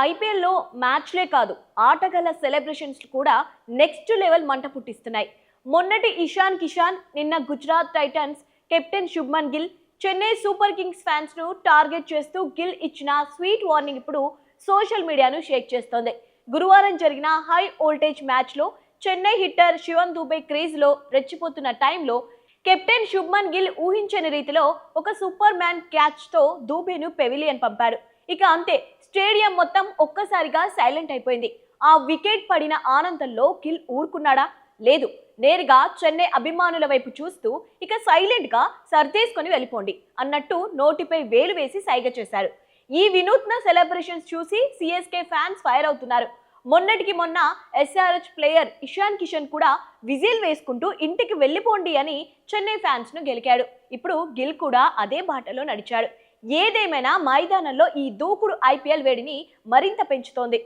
ఐపీఎల్లో మ్యాచ్లే కాదు ఆటగాళ్ల సెలబ్రేషన్స్ కూడా నెక్స్ట్ లెవెల్ మంట పుట్టిస్తున్నాయి. మొన్నటి ఇషాన్ కిషాన్, నిన్న Gujarat Titans captain Shubman Gill, Chennai super Kings fans ను టార్గెట్ చేస్తూ గిల్ ఇచ్చిన స్వీట్ వార్నింగ్ ఇప్పుడు సోషల్ మీడియాను షేక్ చేస్తోంది. గురువారం జరిగిన హై వోల్టేజ్ మ్యాచ్ లో చెన్నై హిట్టర్ శివమ్ దూబే క్రీజ్ లో రెచ్చిపోతున్న టైంలో కెప్టెన్ శుభ్మన్ గిల్ ఊహించని రీతిలో ఒక సూపర్ మ్యాన్ క్యాచ్ తో దూబేను పెవిలియన్ పంపాడు. ఇక అంతే, స్టేడియం మొత్తం ఒక్కసారిగా సైలెంట్ అయిపోయింది. ఆ వికెట్ పడిన ఆనందంలో గిల్ ఊరుకున్నాడా? లేదు. నేరుగా చెన్నై అభిమానుల వైపు చూస్తూ ఇక సైలెంట్ గా సర్దేసుకొని వెళ్ళిపోండి అన్నట్టు నోటిపై వేలు వేసి సైగ చేశారు. ఈ వినూత్న సెలబ్రేషన్స్ చూసి సిఎస్కే ఫ్యాన్స్ ఫైర్ అవుతున్నారు. మొన్నటికి మొన్న ఎస్ఆర్హెచ్ ప్లేయర్ ఇషాన్ కిషన్ కూడా విజిల్ వేసుకుంటూ ఇంటికి వెళ్ళిపోండి అని చెన్నై ఫ్యాన్స్ ను గెలికాడు. ఇప్పుడు గిల్ కూడా అదే బాటలో నడిచాడు. ఏదేమైనా మైదానంలో ఈ దూకుడు ఐపీఎల్ వేడిని మరింత పెంచుతోంది.